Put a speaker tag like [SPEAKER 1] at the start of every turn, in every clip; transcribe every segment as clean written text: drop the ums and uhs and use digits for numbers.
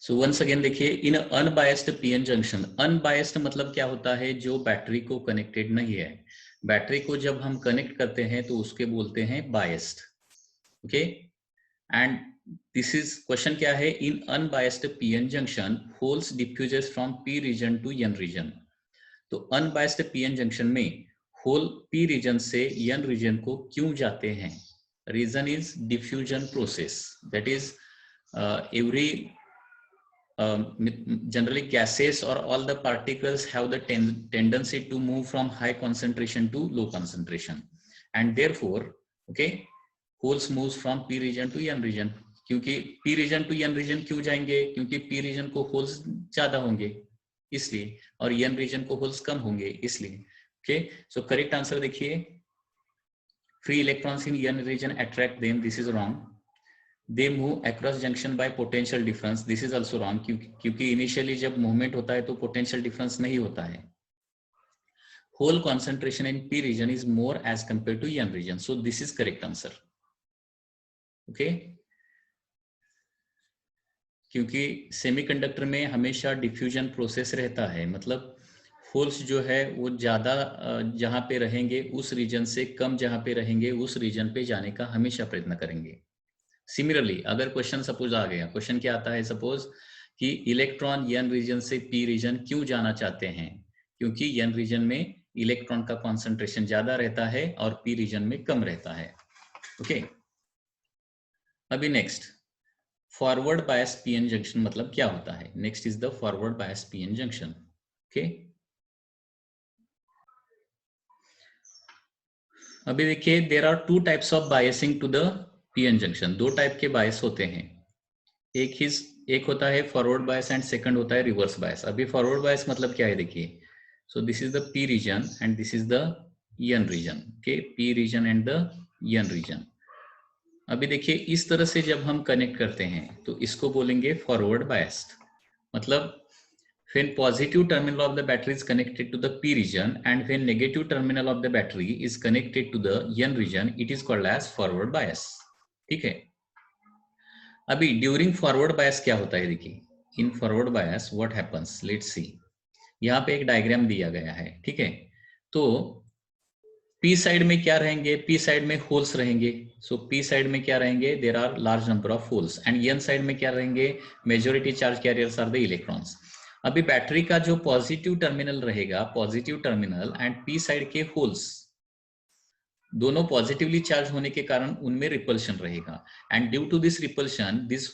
[SPEAKER 1] So once again देखिए, इन unbiased PN junction, unbiased मतलब क्या होता है, जो बैटरी को कनेक्टेड नहीं है। बैटरी को जब हम कनेक्ट करते हैं तो उसके बोलते हैं biased. Okay, and this is question क्या है, in unbiased PN junction holes diffuses from P region to N region. तो अनबायस्ड पीएन जंक्शन में होल पी रीजन से एन रीजन को क्यों जाते हैं? Reason is diffusion process, that is every generally gases or all the particles have the tendency to move from high concentration to low concentration, and therefore okay, holes moves from p region to n region। क्योंकि p region to n region क्यों जाएंगे? क्योंकि p region को holes ज्यादा होंगे इसलिए, और n region को holes कम होंगे इसलिए। ओके, सो करेक्ट आंसर देखिए, free electrons in n region attract them, this is wrong। They move across junction by potential difference, this is also wrong, क्योंकि इनिशियली जब मूवमेंट होता है तो पोटेंशियल डिफरेंस नहीं होता है। Whole concentration in p region is more as compared to n region, so this is correct answer। Okay, क्योंकि semiconductor में हमेशा डिफ्यूजन प्रोसेस रहता है, मतलब होल्स जो है वो ज्यादा जहां पे रहेंगे उस रीजन से कम जहां पे रहेंगे उस रीजन पे जाने का हमेशा प्रयत्न करेंगे। सिमिलरली अगर क्वेश्चन सपोज आ गया, क्वेश्चन क्या आता है सपोज कि इलेक्ट्रॉन एन रीजन से पी रीजन क्यों जाना चाहते हैं? क्योंकि एन रीजन में इलेक्ट्रॉन का कॉन्सेंट्रेशन ज्यादा रहता है और पी रीजन में कम रहता है। ओके, अभी next, forward bias PN junction मतलब क्या होता है? Next is the forward bias PN junction. Okay, अभी देखिए, there are two types of biasing to the PN junction. दो टाइप के बायस होते हैं, एक होता है फॉरवर्ड बायस एंड सेकंड होता है रिवर्स बायस। अभी फॉरवर्ड बायस मतलब क्या है देखिए, so this is the P region and this is the N region. Okay, P region and the N region. अभी देखिए, इस तरह से जब हम कनेक्ट करते हैं तो इसको बोलेंगे फॉरवर्ड बायस्ड। मतलब when positive terminal of the battery is connected to the p region and when negative terminal of the battery is connected to the n region, it is called as forward bias। ठीक है, अभी during forward bias क्या होता है देखिए, in forward bias what happens, let's see. यहाँ पे एक डायग्राम दिया गया है, ठीक है। तो पी साइड में क्या रहेंगे? पी साइड में होल्स रहेंगे। सो पी साइड में क्या रहेंगे? There are large number of holes. And N side में क्या रहेंगे? Majority charge carriers are the electrons. अभी बैटरी का जो पॉजिटिव टर्मिनल रहेगा, positive terminal and P side के होल्स दोनों पॉजिटिवली चार्ज होने के कारण उनमें रिपल्शन रहेगा, and due to this repulsion this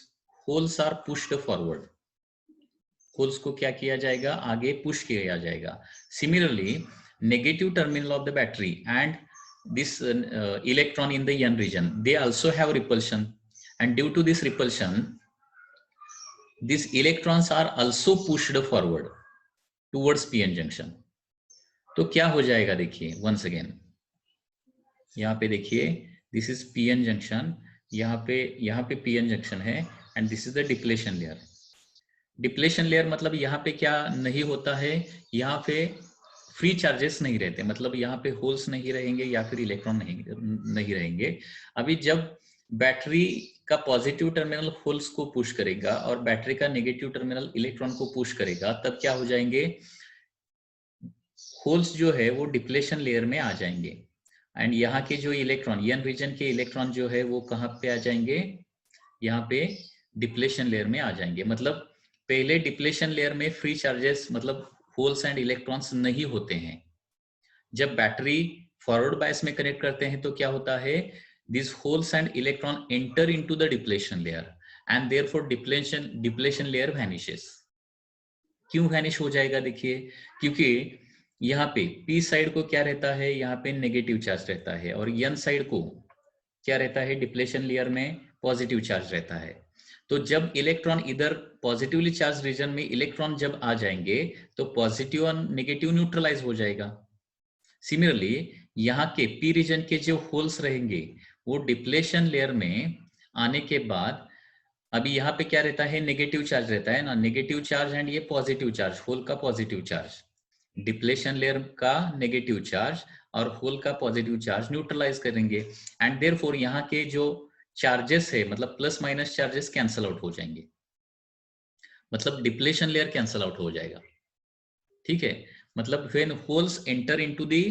[SPEAKER 1] holes are pushed forward. Holes को क्या किया जाएगा? आगे पुश किया जाएगा। Similarly negative terminal of the battery and this electron in the n region, they also have repulsion, and due to this repulsion these electrons are also pushed forward towards pn junction। तो क्या हो जाएगा देखिए, once again यहाँ पे देखिए, this is pn junction, यहाँ पे pn junction है and this is the depletion layer। Depletion layer मतलब यहाँ पे क्या नहीं होता है, यहाँ पे फ्री चार्जेस नहीं रहते, मतलब यहाँ पे होल्स नहीं रहेंगे या फिर इलेक्ट्रॉन नहीं रहेंगे। अभी जब बैटरी का पॉजिटिव टर्मिनल होल्स को पुश करेगा और बैटरी का नेगेटिव टर्मिनल इलेक्ट्रॉन को पुश करेगा, तब क्या हो जाएंगे? होल्स जो है वो डिप्लेशन लेयर में आ जाएंगे, एंड यहाँ के जो इलेक्ट्रॉन, एन रीजन के इलेक्ट्रॉन जो है वो कहाँ पे आ जाएंगे? यहाँ पे डिप्लेशन लेयर में आ जाएंगे। मतलब पहले डिप्लेशन लेयर में फ्री चार्जेस मतलब होल्स एंड इलेक्ट्रॉन्स नहीं होते हैं। जब बैटरी फॉरवर्ड बायस में कनेक्ट करते हैं तो क्या होता है? This holes and electron enter into the depletion layer and therefore depletion layer vanishes. क्यों वैनिश हो जाएगा देखिए, क्योंकि यहाँ पे पी साइड को क्या रहता है? यहाँ पे नेगेटिव चार्ज रहता है, और एन साइड को क्या रहता है? डिप्लेशन लेयर में पॉजिटिव चार्ज रहता है। तो जब इलेक्ट्रॉन इधर पॉजिटिवली चार्ज रीजन में इलेक्ट्रॉन जब आ जाएंगे तो पॉजिटिव और नेगेटिव न्यूट्रलाइज हो जाएगा। सिमिलरली यहाँ के पी रीजन के जो होल्स रहेंगे वो डिप्लेशन लेयर में आने के बाद, अभी यहाँ पे क्या रहता है? नेगेटिव चार्ज रहता है ना, नेगेटिव चार्ज एंड ये पॉजिटिव चार्ज, होल का पॉजिटिव चार्ज, डिप्लेशन लेयर का नेगेटिव चार्ज और होल का पॉजिटिव चार्ज न्यूट्रलाइज करेंगे, एंड देयरफॉर यहाँ के जो चार्जेस है मतलब plus minus charges cancel out हो जाएंगे। मतलब डिप्लेशन लेयर कैंसल आउट हो जाएगा, ठीक है। मतलब when holes enter into the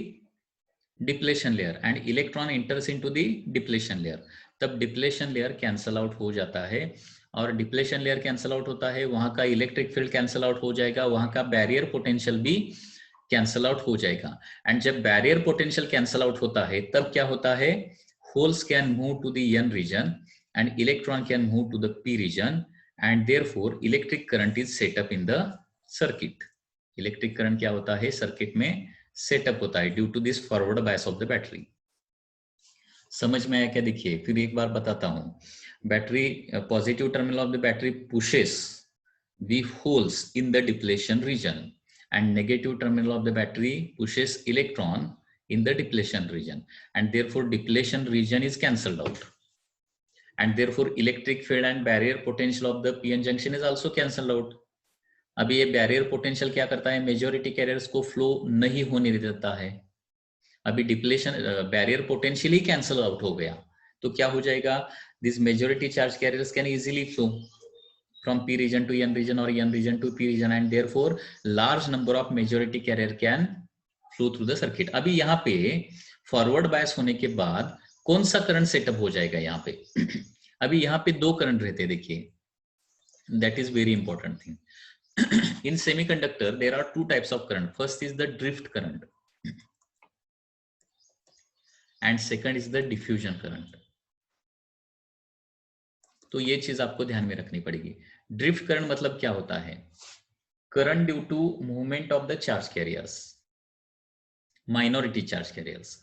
[SPEAKER 1] depletion layer and electron enters into the depletion layer, तब डिप्लेशन लेयर कैंसल आउट हो जाता है। और डिप्लेशन लेयर कैंसल आउट होता है, वहां का इलेक्ट्रिक फील्ड कैंसल आउट हो जाएगा, वहां का बैरियर पोटेंशियल भी कैंसल आउट हो जाएगा। एंड जब बैरियर पोटेंशियल कैंसल आउट होता है तब क्या होता है, holes can move to the n region and electron can move to the p region and therefore electric current is set up in the circuit. Electric current क्या होता है, circuit में सेटअप होता है due to this forward bias of the battery. समझ में आया क्या? देखिए फिर एक बार बताता हूं। Battery positive terminal of the battery pushes the holes in the depletion region and negative terminal of the battery pushes electron in the depletion region and therefore depletion region is cancelled out and therefore electric field and barrier potential of the p-n junction is also cancelled out। अभी ये barrier potential क्या करता है, majority carriers को flow नहीं होने देता है। अभी डिप्लेशन बैरियर पोटेंशियल ही कैंसल आउट हो गया तो क्या हो जाएगा, this majority charge carriers can easily flow from p region to n region or n region to p region and therefore large number of majority carrier can flow through the circuit। अभी यहाँ पे forward bias होने के बाद कौन सा current setup हो जाएगा यहाँ पे अभी यहाँ पे दो करंट रहते हैं, देखिए that is very important thing। in semiconductor there are two types of current, first is the drift current and second is the diffusion current। तो ये चीज आपको ध्यान में रखनी पड़ेगी। ड्रिफ्ट करंट मतलब क्या होता है, current due to movement of the charge carriers, minority charge carriers.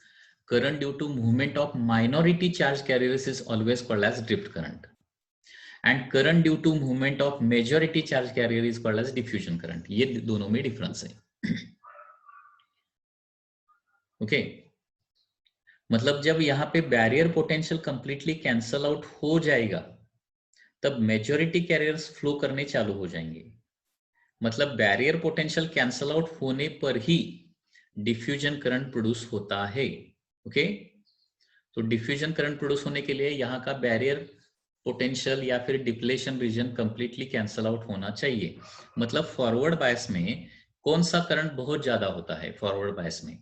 [SPEAKER 1] Current due to movement of minority charge carriers is always called as drift current and current due to movement of majority charge carrier is called as diffusion current. ये दोनों में difference है। Okay मतलब जब यहाँ पे barrier potential completely cancel out हो जाएगा तब मेजॉरिटी कैरियर्स फ्लो करने चालू हो जाएंगे। मतलब बैरियर पोटेंशियल कैंसल आउट होने पर ही डिफ्यूजन करंट प्रोड्यूस होता है। ओके तो डिफ्यूजन करंट प्रोड्यूस होने के लिए यहाँ का बैरियर पोटेंशियल या फिर depletion region completely cancel out होना चाहिए। मतलब फॉरवर्ड बायस में कौन सा करंट बहुत ज्यादा होता है, फॉरवर्ड बायस में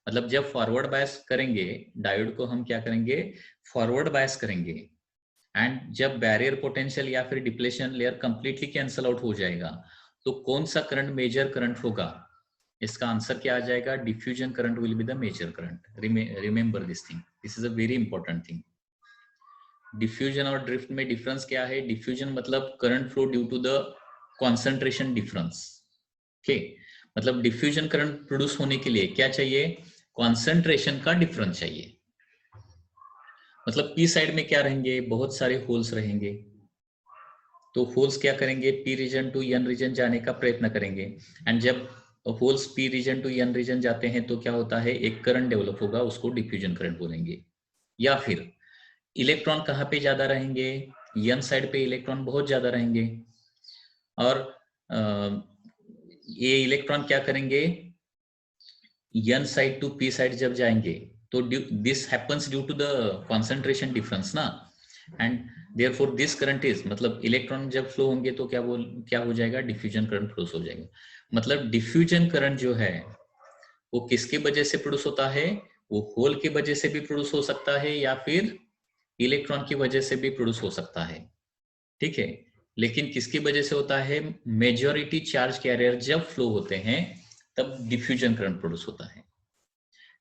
[SPEAKER 1] मतलब जब फॉरवर्ड बायस करेंगे डायोड को हम क्या करेंगे, फॉरवर्ड बायस करेंगे एंड जब बैरियर पोटेंशियल या फिर depletion layer completely cancel out हो जाएगा तो कौन सा करंट मेजर करंट होगा, इसका आंसर क्या आ जाएगा, diffusion current will be the major current. Remember this thing, this is a very important thing. Diffusion और ड्रिफ्ट में डिफरेंस क्या है, डिफ्यूजन मतलब current flow due to the concentration difference. Okay मतलब डिफ्यूजन करंट प्रोड्यूस होने के लिए क्या चाहिए, कॉन्सेंट्रेशन का डिफरेंस चाहिए। मतलब पी साइड में क्या रहेंगे, बहुत सारे होल्स रहेंगे तो होल्स क्या करेंगे, P region to N region जाने का प्रयत्न करेंगे एंड जब holes P region to N region जाते हैं तो क्या होता है, एक करंट डेवलप होगा, उसको डिफ्यूजन करंट बोलेंगे। या फिर इलेक्ट्रॉन कहाँ पे ज्यादा रहेंगे, एन साइड पे इलेक्ट्रॉन बहुत ज्यादा रहेंगे और ये इलेक्ट्रॉन क्या करेंगे, N side to P side जब जाएंगे तो this happens due to the concentration difference ना and therefore this current is मतलब इलेक्ट्रॉन जब फ्लो होंगे तो क्या हो जाएगा, डिफ्यूजन करंट प्रोड्यूस हो जाएगा। मतलब डिफ्यूजन करंट जो है वो किसकी वजह से प्रोड्यूस होता है, वो होल की वजह से भी प्रोड्यूस हो सकता है या फिर इलेक्ट्रॉन की वजह से भी प्रोड्यूस हो सकता है। ठीक है लेकिन किसकी वजह से होता है, मेजॉरिटी चार्ज कैरियर जब फ्लो होते हैं तब डिफ्यूजन करंट प्रोड्यूस होता है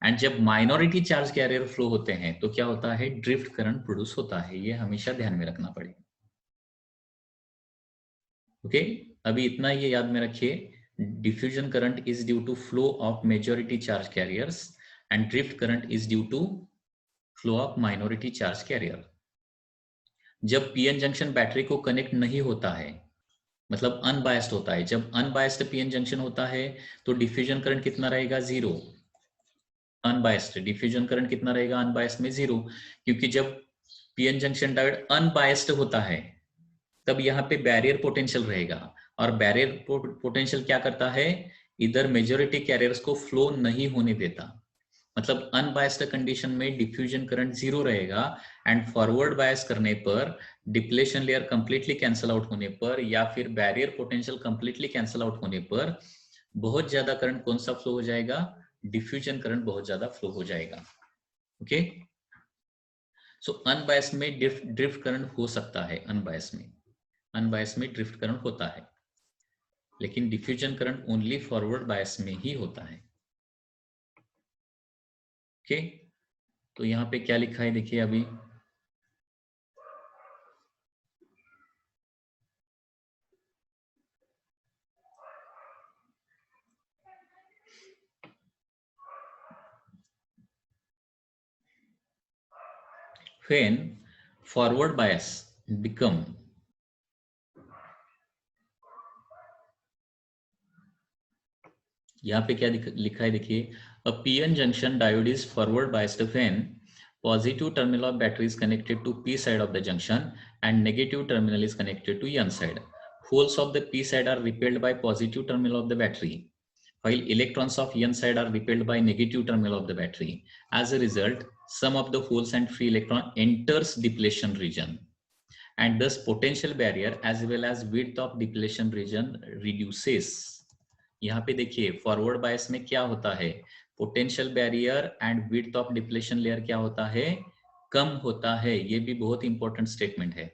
[SPEAKER 1] एंड जब माइनॉरिटी चार्ज कैरियर फ्लो होते हैं तो क्या होता है, ड्रिफ्ट करंट प्रोड्यूस होता है। ये हमेशा ध्यान में रखना पड़ेगा। ओके अभी इतना ये याद में रखिए, diffusion current is due to flow of majority charge carriers and drift current is due to flow of minority charge carrier. जब पीएन जंक्शन बैटरी को कनेक्ट नहीं होता है मतलब अनबायस्ड होता है, जब अनबायस्ड पीएन जंक्शन होता है तो डिफ्यूजन करंट कितना रहेगा, जीरो। अनबायस्ड डिफ्यूजन करंट कितना रहेगा, अनबायस्ड में जीरो, क्योंकि जब पीएन जंक्शन डायोड अनबायस्ड होता है तब यहाँ पे बैरियर पोटेंशियल रहेगा और बैरियर पोटेंशियल क्या करता है, इधर मेजॉरिटी कैरियर्स को फ्लो नहीं होने देता मतलब अनबायस्ड कंडीशन में डिफ्यूजन करंट 0 रहेगा एंड फॉरवर्ड बायस करने पर depletion layer completely cancel out होने पर या फिर barrier potential completely cancel out होने पर बहुत ज्यादा करंट कौन सा फ्लो हो जाएगा? डिफ्यूजन करंट बहुत ज्यादा फ्लो हो जाएगा। ओके, सो अनबायस में ड्रिफ्ट करंट हो सकता है, अनबायस में ड्रिफ्ट करंट होता है, लेकिन diffusion current only forward bias में ही होता है। ओके, तो यहाँ पे क्या लिखा है देखिए अभी, when forward bias become यहाँ पे क्या लिखा है देखिए, a PN junction diode is forward biased when positive terminal of battery is connected to P side of the junction and negative terminal is connected to N side. Holes of the P side are repelled by positive terminal of the battery, while electrons of N side are repelled by negative terminal of the battery. As a result, some of the holes and free electron enters depletion region, and thus potential barrier as well as width of depletion region reduces. यहाँ पे देखिए forward bias में क्या होता है, potential barrier and width of depletion layer क्या होता है? कम होता है। ये भी बहुत इंपॉर्टेंट स्टेटमेंट है,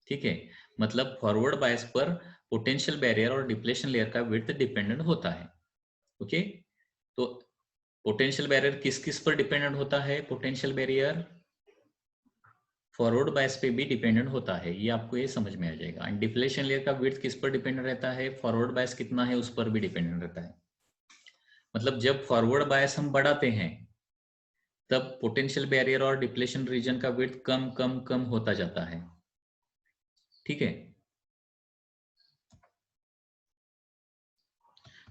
[SPEAKER 1] ठीक है। मतलब फॉरवर्ड बायस पर पोटेंशियल बैरियर और डिप्लेशन लेयर का विड्थ डिपेंडेंट होता है। ओके, तो पोटेंशियल बैरियर किस किस पर डिपेंडेंट होता है? पोटेंशियल बैरियर फॉरवर्ड बायस पे भी डिपेंडेंट होता है, ये आपको ये समझ में आ जाएगा। एंड डिप्लेशन लेयर का विड्थ किस पर डिपेंडेंट रहता है? फॉरवर्ड बायस कितना है उस पर भी डिपेंडेंट रहता है। मतलब जब फॉरवर्ड बायस हम बढ़ाते हैं तब पोटेंशियल बैरियर और डिप्लेशन रीजन का विड्थ कम कम कम होता जाता है, ठीक है।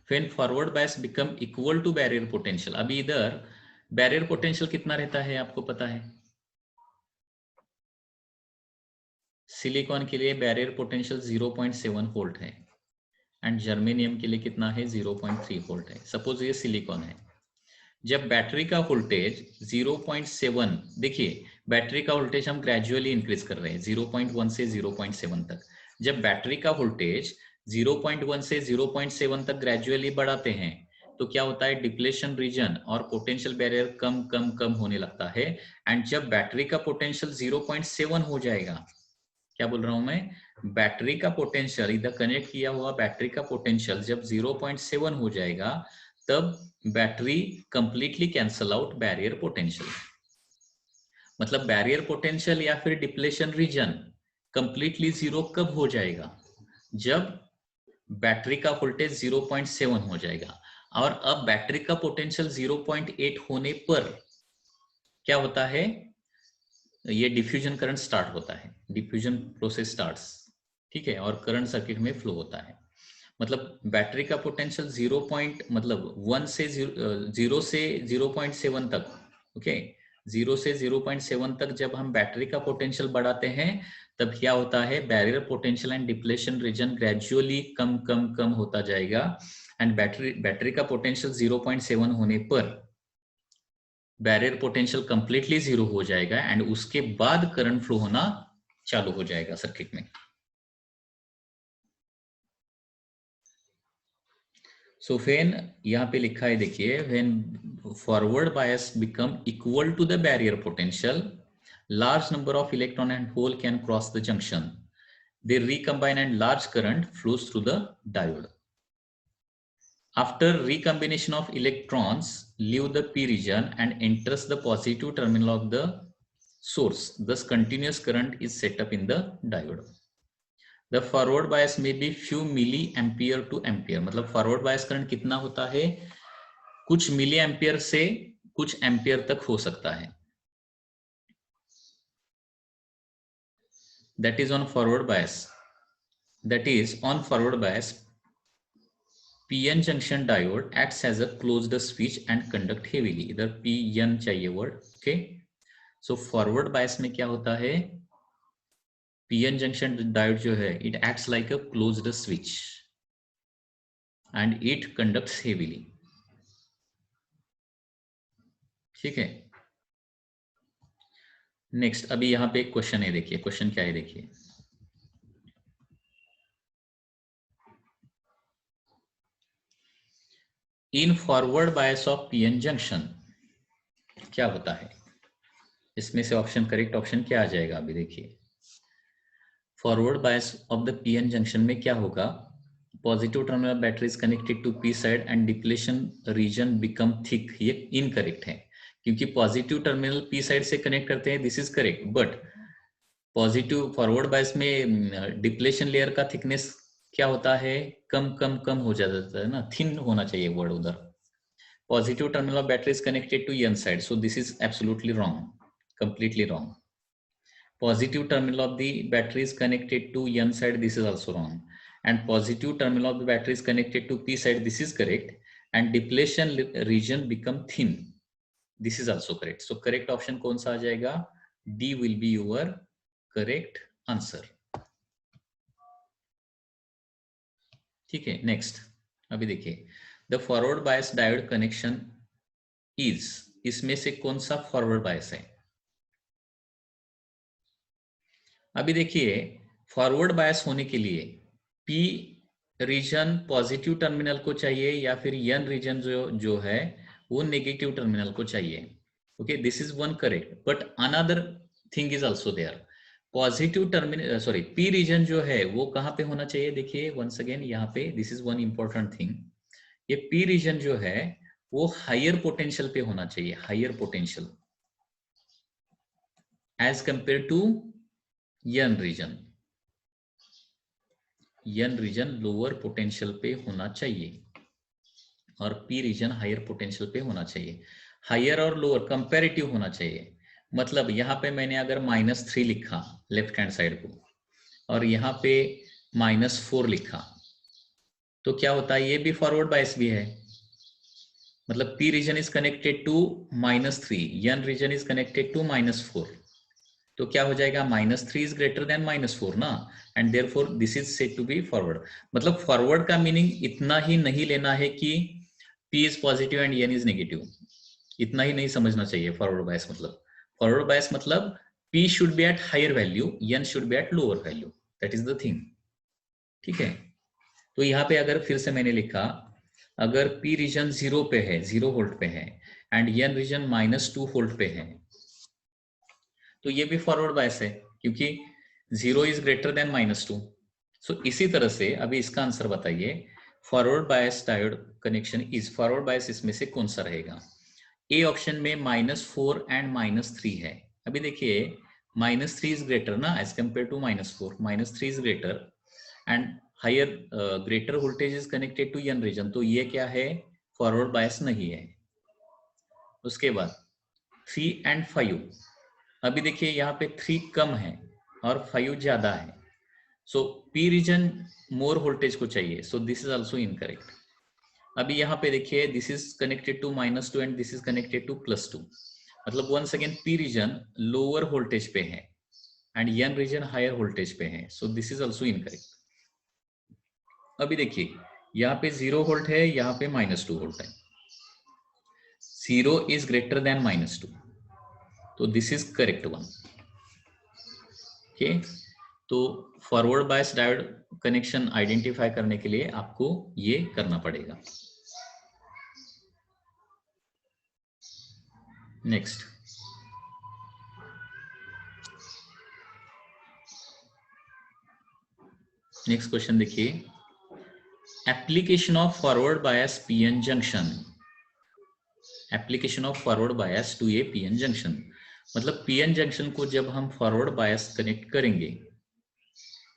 [SPEAKER 1] When forward bias become equal to barrier potential, अभी इधर बैरियर पोटेंशियल कितना रहता है आपको पता है? सिलिकॉन के लिए बैरियर पोटेंशियल 0.7 वोल्ट है एंड जर्मेनियम के लिए कितना है? 0.3 वोल्ट है। सपोज ये सिलिकॉन है, जब बैटरी का वोल्टेज 0.7, देखिए बैटरी का वोल्टेज हम ग्रेजुअली इंक्रीज कर रहे हैं 0.1 से 0.7 तक। जब बैटरी का वोल्टेज 0.1 से 0.7 तक ग्रेजुअली बढ़ाते हैं तो क्या होता है? डिप्लेशन रीजन और पोटेंशियल बैरियर कम कम कम होने लगता है। एंड जब बैटरी का पोटेंशियल 0.7 हो जाएगा, क्या बोल रहा हूं मैं? बैटरी का पोटेंशियल, इधर कनेक्ट किया हुआ बैटरी का पोटेंशियल जब 0.7 हो जाएगा तब battery completely cancel out barrier potential. मतलब बैरियर पोटेंशियल या फिर डिप्लेशन रीजन कंप्लीटली जीरो कब हो जाएगा? जब बैटरी का वोल्टेज 0.7 हो जाएगा। और अब बैटरी का पोटेंशियल 0.8 होने पर क्या होता है? ये डिफ्यूजन करंट स्टार्ट होता है, डिफ्यूजन प्रोसेस स्टार्ट्स, ठीक है, और करंट सर्किट में फ्लो होता है। मतलब बैटरी का पोटेंशियल 1 से 0 से 0.7 तक, ओके, 0 से 0.7 तक जब हम बैटरी का पोटेंशियल बढ़ाते हैं तब क्या होता है? Barrier potential and depletion region gradually कम कम कम होता जाएगा एंड बैटरी का पोटेंशियल 0.7 होने पर बैरियर पोटेंशियल कंप्लीटली जीरो हो जाएगा एंड उसके बाद करंट फ्लो होना चालू हो जाएगा सर्किट में। सो व्हेन यहाँ पे लिखा है देखिए, when forward bias become equal to the barrier potential, large number of electron and hole can cross the junction. They recombine and large current flows through the diode. After recombination of electrons leave the P region and enters the positive terminal of the source. Thus continuous current is set up in the diode. The forward bias may be few milliampere to ampere. मतलब forward bias current कितना होता है? कुछ milli ampere से कुछ ampere तक हो सकता है। That is on forward bias. That is on forward bias, PN junction diode acts as a closed switch and conduct heavily. इधर PN चाहिए word, okay? So forward bias में क्या होता है? PN junction diode जो है, it acts like a closed switch and it conducts heavily. ठीक है। नेक्स्ट, अभी यहाँ पे एक क्वेश्चन है, देखिए क्वेश्चन क्या है, देखिए in forward bias of PN junction क्या होता है, इसमें से ऑप्शन, करेक्ट ऑप्शन क्या आ जाएगा, अभी देखिए forward bias of the PN junction में क्या होगा, positive terminal battery is connected to P side and depletion region become thick, ये इनकरेक्ट है क्योंकि पॉजिटिव टर्मिनल पी साइड से कनेक्ट करते हैं, this is correct, but positive forward bias में डिप्लेशन लेयर का थिकनेस क्या होता है, कम कम कम हो जाता है ना, थिन होना चाहिए वर्ड उधर। Positive terminal of battery is connected to N side, so this is absolutely wrong, completely wrong. Positive terminal of the battery is connected to N side, this is also wrong. And positive terminal of the battery is connected to P side, this is correct. And depletion region become thin, this is also correct. So correct option कौन सा आ जाएगा, D will be your correct answer. ठीक है, next अभी देखिए the forward bias diode connection is, इसमें से कौन सा forward bias है। अभी देखिए फॉरवर्ड बायस होने के लिए पी रीजन पॉजिटिव टर्मिनल को चाहिए या फिर एन रीजन जो है वो नेगेटिव टर्मिनल को चाहिए। Okay, this is one correct, but another thing is also there, positive terminal sorry P region जो है वो कहाँ पे होना चाहिए, देखिए वंस अगेन यहाँ पे this is one important thing, ये पी रीजन जो है वो हायर पोटेंशियल पे होना चाहिए, higher potential as compare to N region, N region lower potential पे होना चाहिए और पी रीजन हायर पोटेंशियल पे होना चाहिए। हायर और लोअर कंपैरेटिव होना चाहिए, मतलब यहाँ पे मैंने अगर -3 लिखा लेफ्ट हैंड साइड को और यहाँ पे -4 लिखा तो क्या होता है, ये भी फॉरवर्ड बायस भी है, मतलब P region is connected to -3, N region is connected to -4, तो क्या हो जाएगा, -3 इज ग्रेटर देन -4 ना, and therefore this is said to be forward. मतलब फॉरवर्ड का मीनिंग इतना ही नहीं लेना है कि P is positive and N is negative, इतना ही नहीं समझना चाहिए फॉरवर्ड बायस मतलब। फॉरवर्ड बायस मतलब P should be at higher value, N should be at lower value, that is the thing. ठीक है, तो यहाँ पे अगर फिर से मैंने लिखा, अगर P रीजन 0 पे है, 0 वोल्ट पे है एंड N रीजन -2 वोल्ट पे है तो ये भी फॉरवर्ड बायस है क्योंकि 0 इज ग्रेटर देन -2। सो इसी तरह से अभी इसका आंसर बताइए, forward bias diode connection is, forward bias इसमें से कौन सा रहेगा। ए ऑप्शन में -4 एंड -3 है। अभी देखिए -3 इज ग्रेटर ना as compare to -4, -3 is greater and higher greater voltage is connected to N region, तो ये क्या है, फॉरवर्ड बायस नहीं है। उसके बाद 3 एंड 5, अभी देखिए यहाँ पे 3 कम है और 5 ज्यादा है, so P region more voltage को चाहिए, so this is also incorrect. अभी यहाँ पे देखिए this is connected to -2 and this is connected to +2, मतलब once again P region lower voltage पे है and N region higher voltage पे है, so this is also incorrect. अभी देखिए यहाँ पे 0 वोल्ट है, यहाँ पे -2 वोल्ट है, 0 इज ग्रेटर देन -2, तो this is correct one. Okay, तो forward bias diode connection identify करने के लिए आपको ये करना पड़ेगा। नेक्स्ट, नेक्स्ट क्वेश्चन देखिए, application of forward bias PN junction, application of forward bias to a PN junction, मतलब पीएन जंक्शन को जब हम फॉरवर्ड बायस कनेक्ट करेंगे,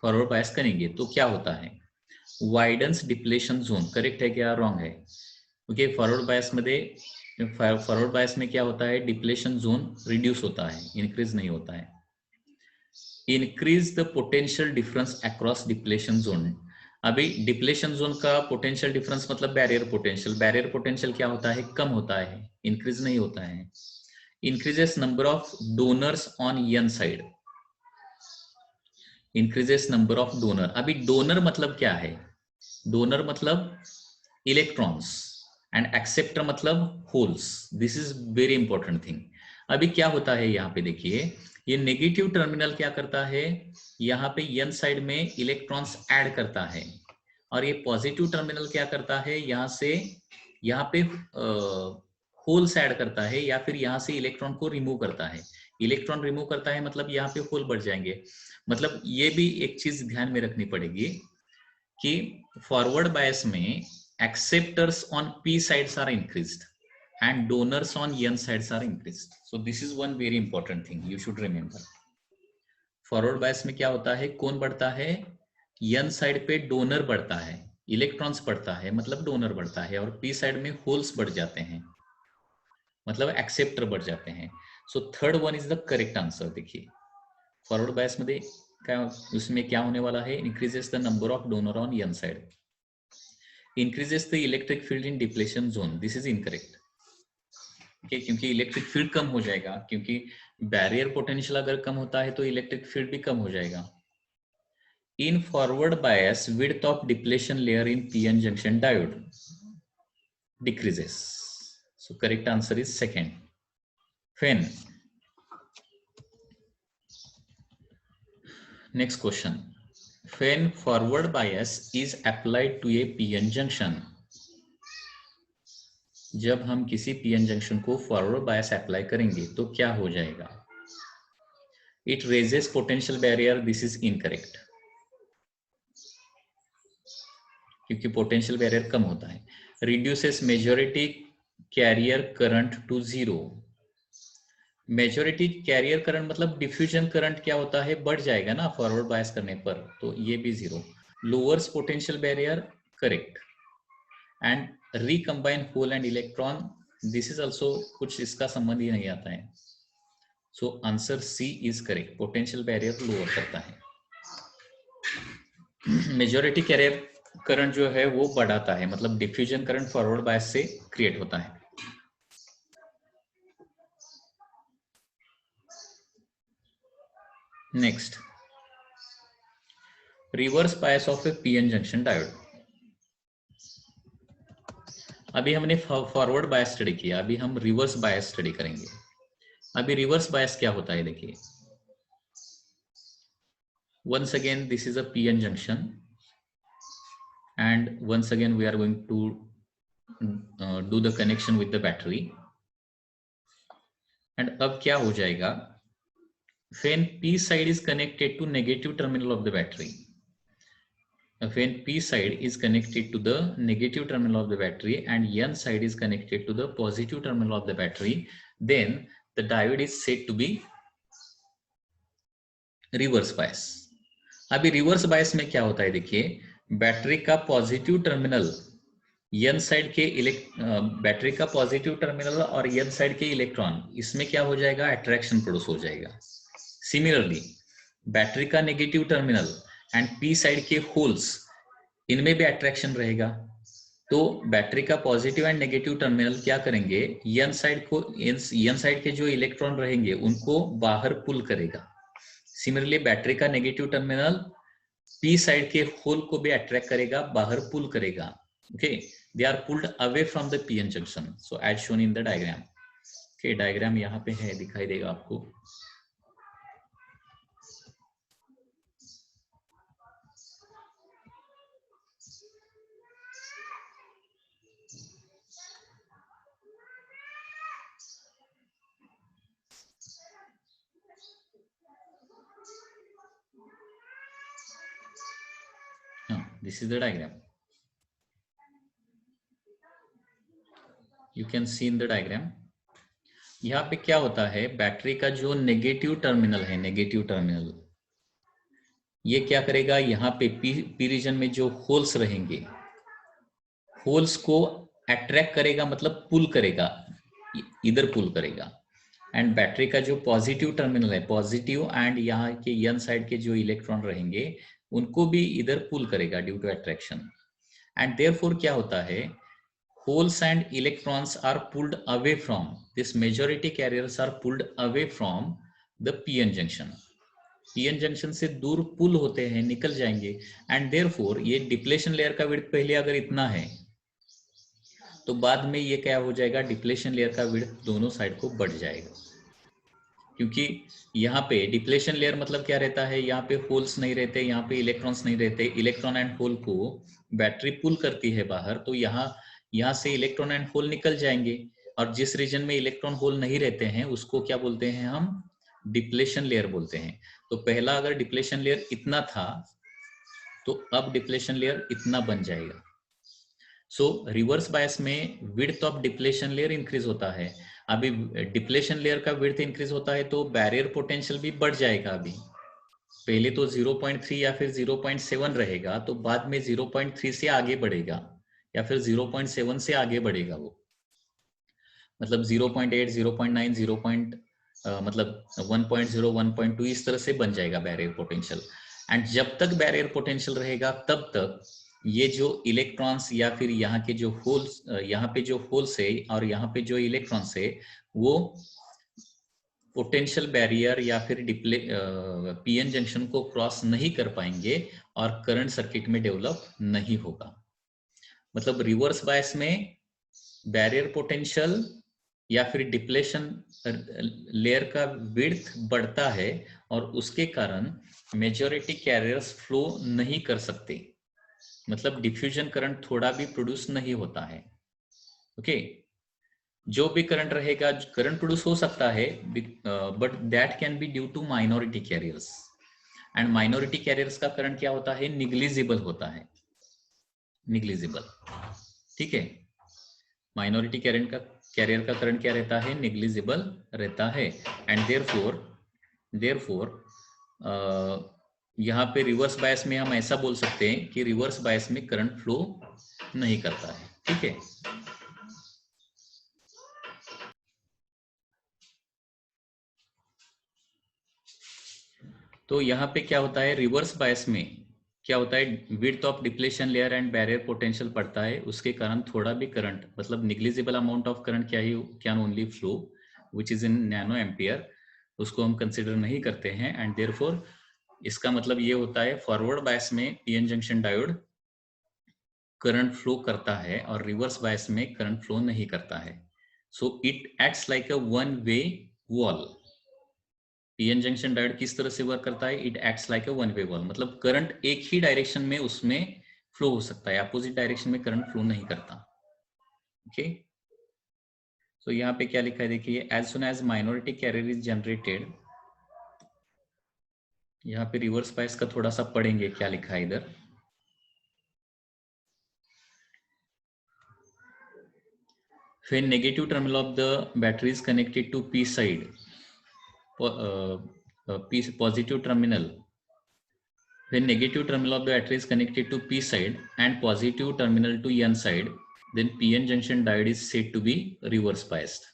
[SPEAKER 1] फॉरवर्ड बायस करेंगे तो क्या होता है, वाइडन्स डिप्लेशन जोन, करेक्ट है क्या, रॉन्ग है। ओके, फॉरवर्ड बायस मध्ये, फॉरवर्ड बायस में क्या होता है, डिप्लेशन जोन रिड्यूस होता है, इंक्रीज नहीं होता है। Increase the potential difference across depletion zone, अभी डिप्लेशन जोन का पोटेंशियल डिफरेंस मतलब बैरियर पोटेंशियल, बैरियर पोटेंशियल क्या होता है, कम होता है, इंक्रीज नहीं होता है। Increases number of donors on an side, increases number of donor, अभी डोनर मतलब क्या है, डोनर मतलब इलेक्ट्रॉन्स एंड एक्सेप्टर मतलब holes. This is very important thing. अभी क्या होता है यहाँ पे देखिए, ये नेगेटिव टर्मिनल क्या करता है, यहाँ पे n साइड में इलेक्ट्रॉन्स ऐड करता है, और ये पॉजिटिव टर्मिनल क्या करता है, यहाँ से यहाँ पे होल्स ऐड करता है, या फिर यहाँ से इलेक्ट्रॉन को रिमूव करता है। इलेक्ट्रॉन रिमूव करता है मतलब यहाँ पे होल बढ़ जाएंगे। मतलब ये भी एक चीज ध्यान में रखनी पड़ेगी कि फॉरवर्ड बायस में acceptors on p sides are increased and donors on n sides are increased. So this is one very important thing you should remember. Forward bias में क्या होता है, कौन बढ़ता है, n साइड पे डोनर बढ़ता है, इलेक्ट्रॉन्स बढ़ता है मतलब डोनर बढ़ता है, और p साइड में होल्स बढ़ जाते हैं मतलब एक्सेप्टर बढ़ जाते हैं. So third one is the correct answer. देखिए फॉरवर्ड बायस मध्ये क्या, उसमें क्या होने वाला है, increases the number of donor on n side, increases the electric field in depletion zone. This is incorrect. okay, क्योंकि इलेक्ट्रिक फील्ड कम हो जाएगा, क्योंकि बैरियर पोटेंशियल अगर कम होता है तो इलेक्ट्रिक फील्ड भी कम हो जाएगा. In forward bias width of depletion layer in PN junction diode decreases. So correct answer is second. When next question, when forward bias is applied to a pn junction, जब हम किसी PN junction को forward bias apply करेंगे तो क्या हो जाएगा, it raises potential barrier. This is incorrect, क्योंकि पोटेंशियल बैरियर कम होता है. Reduces majority carrier current to zero. Majority carrier current मतलब डिफ्यूजन करंट क्या होता है, बढ़ जाएगा ना फॉरवर्ड बायस करने पर, तो ये भी zero. Lowers potential barrier, correct. And recombine hole and electron, this is also, कुछ इसका संबंध ही नहीं आता है. So answer C is correct, potential barrier lower करता है. मेजॉरिटी कैरियर करंट जो है वो बढ़ाता है, मतलब डिफ्यूजन करंट फॉरवर्ड बायस से क्रिएट होता है. Next, reverse bias of A PN junction diode. अभी हमने फॉरवर्ड बायस स्टडी किया, अभी हम रिवर्स बायस स्टडी करेंगे. अभी रिवर्स बायस क्या होता है, देखिए once again this is a pn junction and once again we are going to do the connection with the battery. and अब क्या हो जाएगा, when p side is connected to negative terminal of the battery, when p side is connected to the negative terminal of the battery and n side is connected to the positive terminal of the battery, then the diode is said to be reverse bias. अभी reverse bias में क्या होता है, देखिए battery का positive terminal n side के battery का positive terminal और n साइड के इलेक्ट्रॉन, इसमें क्या हो जाएगा, अट्रैक्शन प्रोड्यूस हो जाएगा. सिमिलरली बैटरी का negative terminal and p side के होल्स, इनमें भी अट्रैक्शन रहेगा. तो बैटरी का पॉजिटिव एंड नेगेटिव टर्मिनल क्या करेंगे, n साइड के जो इलेक्ट्रॉन रहेंगे उनको बाहर पुल करेगा. सिमिलरली बैटरी का नेगेटिव टर्मिनल p साइड के होल को भी अट्रैक्ट करेगा, बाहर पुल करेगा. Okay, they are pulled away from the PN junction. So as shown in the diagram. Okay, diagram यहाँ पे है, दिखाई देगा आपको. This is the diagram. You can see in the diagram. यहाँ पे क्या होता है, बैटरी का जो नेगेटिव टर्मिनल है, नेगेटिव टर्मिनल ये क्या करेगा, यहाँ पे पी रीजन में जो होल्स रहेंगे, होल्स को अट्रैक्ट करेगा, मतलब पुल करेगा, इधर पुल करेगा. एंड बैटरी का जो पॉजिटिव टर्मिनल है, पॉजिटिव एंड यहाँ के n साइड के जो इलेक्ट्रॉन रहेंगे उनको भी इधर पुल करेगा due to attraction. And therefore क्या होता है, holes and electrons are pulled away from this, majority carriers are pulled away from the PN junction. PN junction से दूर पुल होते हैं, निकल जाएंगे. एंड देयरफॉर ये डिप्लेशन लेयर का विड्थ पहले अगर इतना है तो बाद में ये क्या हो जाएगा, डिप्लेशन लेयर का विड्थ दोनों साइड को बढ़ जाएगा, क्योंकि यहाँ पे डिप्लेशन लेयर मतलब क्या रहता है, यहाँ पे होल्स नहीं रहते, यहाँ पे इलेक्ट्रॉन्स नहीं रहते, इलेक्ट्रॉन एंड होल को बैटरी पुल करती है बाहर, तो यहाँ से इलेक्ट्रॉन एंड होल निकल जाएंगे, और जिस रीजन में इलेक्ट्रॉन होल नहीं रहते हैं उसको क्या बोलते हैं हम, डिप्लेशन लेयर बोलते हैं। तो पहला अगर डिप्लेशन लेयर इतना था तो अब डिप्लेशन लेयर इतना बन जाएगा। सो रिवर्स बायस में width of depletion layer increase होता है। अभी डिप्लेशन लेयर का विड्थ इंक्रीज होता है तो बैरियर पोटेंशियल भी बढ़ जाएगा। अभी पहले तो 0.3 या फिर 0.7 रहेगा, तो बाद में 0.3 से आगे बढ़ेगा या फिर 0.7 से आगे बढ़ेगा वो, मतलब 0.8, 0.9, 0. मतलब 1.0, 1.2 इस तरह से बन जाएगा बैरियर पोटेंशियल। एंड जब तक बैरियर पोटेंशियल रहेगा तब तक ये जो इलेक्ट्रॉन्स या फिर यहाँ के जो होल्स, यहाँ पे जो होल्स है और यहाँ पे जो इलेक्ट्रॉन्स है वो पोटेंशियल बैरियर या फिर पीएन जंक्शन को क्रॉस नहीं कर पाएंगे और करंट सर्किट में डेवलप नहीं होगा। मतलब रिवर्स बायस में बैरियर पोटेंशियल या फिर डिप्लेशन लेयर का विड्थ बढ़ता है और उसके कारण मेजॉरिटी कैरियर्स फ्लो नहीं कर सकते, मतलब डिफ्यूजन करंट थोड़ा भी प्रोड्यूस नहीं होता है। ओके, जो भी करंट रहेगा, करंट प्रोड्यूस हो सकता है but that can be due to minority carriers, and minority carriers का करंट क्या होता है, निग्लिजिबल होता है, निग्लिजिबल। ठीक है, माइनॉरिटी कैरियर का करंट क्या रहता है, निग्लिजिबल रहता है। एंड देयरफॉर यहाँ पे रिवर्स बायस में हम ऐसा बोल सकते हैं कि रिवर्स बायस में करंट फ्लो नहीं करता है। ठीक है, तो यहाँ पे क्या होता है, रिवर्स बायस में क्या होता है, width of depletion layer and barrier potential पड़ता है, उसके कारण थोड़ा भी करंट, मतलब negligible amount of current can only flow which is in nano ampere, उसको हम कंसिडर नहीं करते हैं। एंड देयरफॉर इसका मतलब ये होता है, फॉरवर्ड बायस में PN junction diode current flow करता है और रिवर्स बायस में करंट फ्लो नहीं करता है। So it acts like a one way wall. PN junction diode किस तरह से वर्क करता है, it acts like a one way wall, मतलब करंट एक ही डायरेक्शन में उसमें फ्लो हो सकता है, अपोजिट डायरेक्शन में करंट फ्लो नहीं करता। ओके, तो यहाँ पे क्या लिखा है देखिए, as soon as minority carrier is generated, यहाँ पे रिवर्स बायस का थोड़ा सा पढ़ेंगे क्या लिखा है इधर। When negative terminal of the battery is connected to P side, positive terminal. When negative terminal of the battery is connected to P side and positive terminal to N side, then PN junction diode is said to be reverse biased.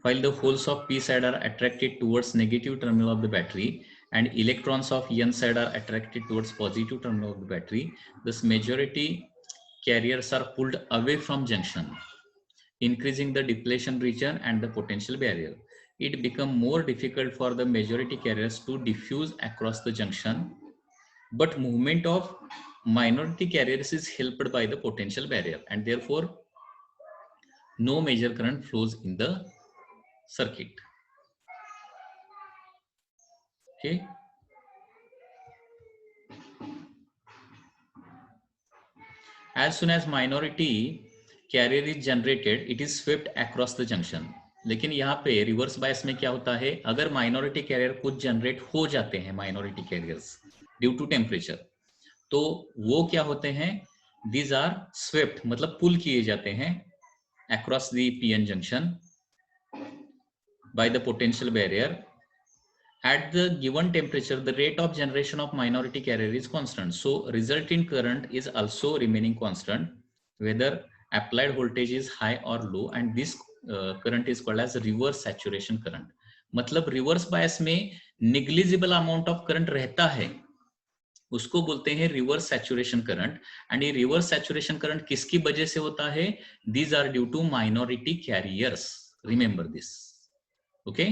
[SPEAKER 1] While the holes of P side are attracted towards negative terminal of the battery and electrons of N side are attracted towards positive terminal of the battery, thus majority carriers are pulled away from junction, increasing the depletion region and the potential barrier. It becomes more difficult for the majority carriers to diffuse across the junction, but movement of minority carriers is helped by the potential barrier, and therefore no major current flows in the circuit. Okay. As soon as minority carrier is generated, it is swept across the junction. लेकिन यहाँ पे reverse bias में क्या होता है, अगर minority carrier कुछ generate हो जाते हैं, minority carriers due to temperature, तो वो क्या होते हैं, दीज आर स्वेप्ट, मतलब पुल किए जाते हैं across the PN junction by the potential barrier. At the given temperature, the rate of generation of minority carrier is constant. So resulting current is also remaining constant, whether applied voltage is high or low, and this current is called as reverse saturation current. मतलब reverse bias में negligible amount of current रहता है, उसको बोलते हैं reverse saturation current. And ये reverse saturation current किसकी वजह से होता है, these are due to minority carriers, remember this. Okay,